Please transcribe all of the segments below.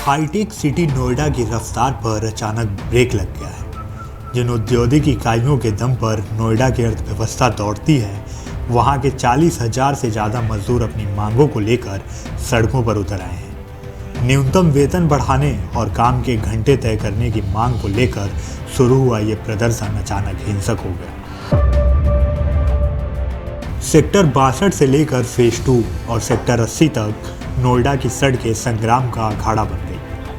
Hi tech city Noida की रफ्तार पर अचानक ब्रेक लग गया है। जिन औद्योगिक इकाइयों के दम पर नोएडा की अर्थव्यवस्था दौड़ती है, वहां के 40,000 से ज़्यादा मजदूर अपनी मांगों को लेकर सड़कों पर उतर आए हैं। न्यूनतम वेतन बढ़ाने और काम के घंटे तय करने की मांग को लेकर शुरू हुआ ये प्रदर्शन अचानक हिंसक हो गया। सेक्टर 62 से लेकर फेज 2 और सेक्टर 80 तक नोएडा की सड़कें संग्राम का अखाड़ा बन गई।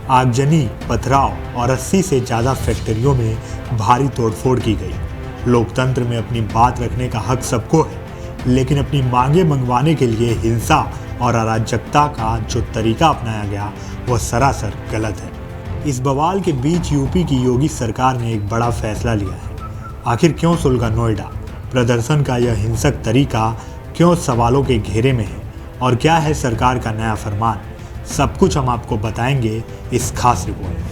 आगजनी, पथराव और 80 से ज़्यादा फैक्ट्रियों में भारी तोड़फोड़ की गई। लोकतंत्र में अपनी बात रखने का हक सबको है, लेकिन अपनी मांगे मंगवाने के लिए हिंसा और अराजकता का जो तरीका अपनाया गया वह सरासर गलत है। इस बवाल के बीच यूपी की योगी सरकार ने एक बड़ा फैसला लिया है। आखिर क्यों सुलगा नोएडा? प्रदर्शन का यह हिंसक तरीका क्यों सवालों के घेरे में है और क्या है सरकार का नया फरमान? सब कुछ हम आपको बताएंगे इस खास रिपोर्ट में।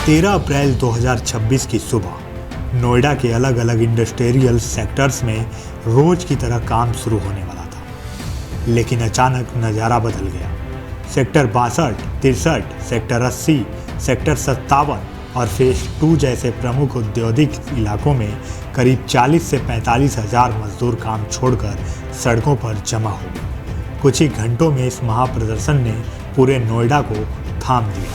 13 अप्रैल 2026 की सुबह नोएडा के अलग अलग इंडस्ट्रियल सेक्टर्स में रोज की तरह काम शुरू होने वाला था, लेकिन अचानक नज़ारा बदल गया। सेक्टर 62, 63, सेक्टर 80, सेक्टर 57 और फेज 2 जैसे प्रमुख औद्योगिक इलाकों में करीब 40 से 45 हज़ार मजदूर काम छोड़कर सड़कों पर जमा हो गए। कुछ ही घंटों में इस महाप्रदर्शन ने पूरे नोएडा को थाम दिया।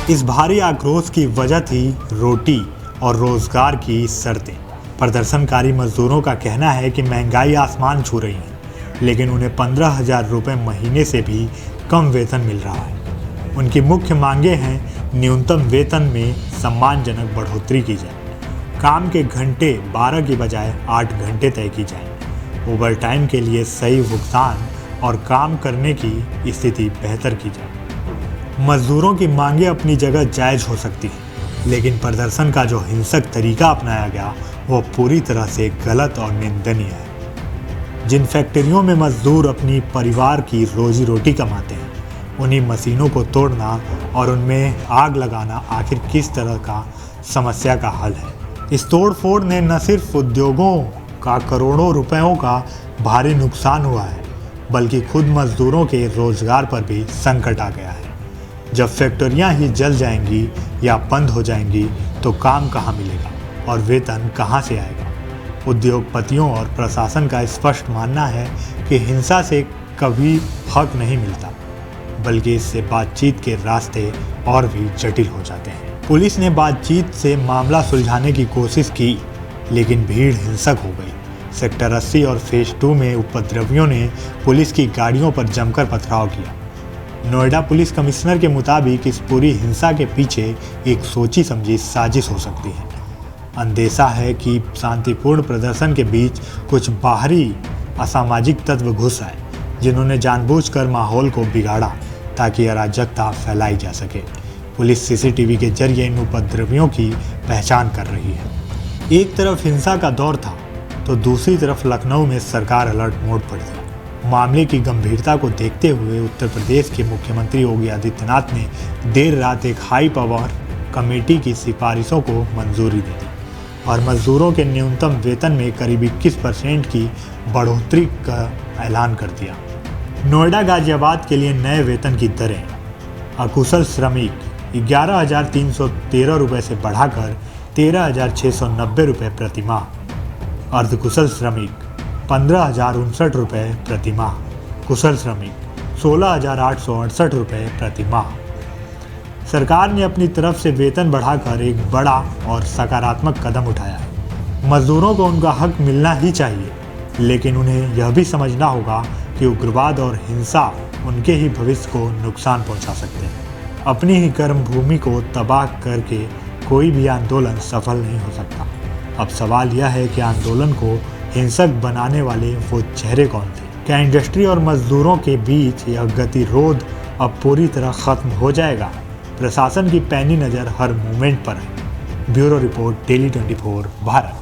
इस भारी आक्रोश की वजह थी रोटी और रोजगार की शर्तें। प्रदर्शनकारी मजदूरों का कहना है कि महंगाई आसमान छू रही है, लेकिन उन्हें 15,000 रुपये महीने से भी कम वेतन मिल रहा है। उनकी मुख्य मांगे हैं न्यूनतम वेतन में सम्मानजनक बढ़ोतरी की जाए, काम के घंटे 12 की बजाय 8 घंटे तय की जाए, ओवर टाइम के लिए सही भुगतान और काम करने की स्थिति बेहतर की जाए। मजदूरों की मांगे अपनी जगह जायज़ हो सकती हैं, लेकिन प्रदर्शन का जो हिंसक तरीका अपनाया गया वो पूरी तरह से गलत और निंदनीय है। जिन फैक्ट्रियों में मजदूर अपनी परिवार की रोजी रोटी कमाते हैं, उन्हीं मशीनों को तोड़ना और उनमें आग लगाना आखिर किस तरह का समस्या का हल है? इस तोड़फोड़ ने न सिर्फ उद्योगों का करोड़ों रुपयों का भारी नुकसान हुआ है, बल्कि खुद मजदूरों के रोजगार पर भी संकट आ गया है। जब फैक्ट्रियां ही जल जाएंगी या बंद हो जाएंगी तो काम कहां मिलेगा और वेतन कहां से आएगा? उद्योगपतियों और प्रशासन का स्पष्ट मानना है कि हिंसा से कभी हक नहीं मिलता, बल्कि इससे बातचीत के रास्ते और भी जटिल हो जाते हैं। पुलिस ने बातचीत से मामला सुलझाने की कोशिश की, लेकिन भीड़ हिंसक हो गई। सेक्टर 80 और फेज 2 में उपद्रवियों ने पुलिस की गाड़ियों पर जमकर पथराव किया। नोएडा पुलिस कमिश्नर के मुताबिक इस पूरी हिंसा के पीछे एक सोची समझी साजिश हो सकती है। अंदेशा है कि शांतिपूर्ण प्रदर्शन के बीच कुछ बाहरी असामाजिक तत्व घुस आए, जिन्होंने जानबूझकर माहौल को बिगाड़ा ताकि अराजकता फैलाई जा सके। पुलिस सीसीटीवी के जरिए इन उपद्रवियों की पहचान कर रही है। एक तरफ हिंसा का दौर था तो दूसरी तरफ लखनऊ में सरकार अलर्ट मोड पर थी। मामले की गंभीरता को देखते हुए उत्तर प्रदेश के मुख्यमंत्री योगी आदित्यनाथ ने देर रात एक हाई पावर कमेटी की सिफारिशों को मंजूरी दे दी और मजदूरों के न्यूनतम वेतन में करीब 21% की बढ़ोतरी का ऐलान कर दिया। नोएडा गाजियाबाद के लिए नए वेतन की दरें अकुशल श्रमिक 11,313 रुपये से बढ़ाकर 13,690 रुपये प्रति माह, अर्धकुशल श्रमिक 15,059 रुपये प्रति माह, कुशल श्रमिक 16,868 रुपये प्रति माह। सरकार ने अपनी तरफ से वेतन बढ़ाकर एक बड़ा और सकारात्मक कदम उठाया है। मजदूरों को उनका हक मिलना ही चाहिए, लेकिन उन्हें यह भी समझना होगा कि उग्रवाद और हिंसा उनके ही भविष्य को नुकसान पहुंचा सकते हैं। अपनी ही कर्मभूमि को तबाह करके कोई भी आंदोलन सफल नहीं हो सकता। अब सवाल यह है कि आंदोलन को हिंसक बनाने वाले वो चेहरे कौन थे? क्या इंडस्ट्री और मजदूरों के बीच यह गतिरोध अब पूरी तरह खत्म हो जाएगा? प्रशासन की पैनी नज़र हर मूवमेंट पर है। Bureau report, daily 24 Bharat.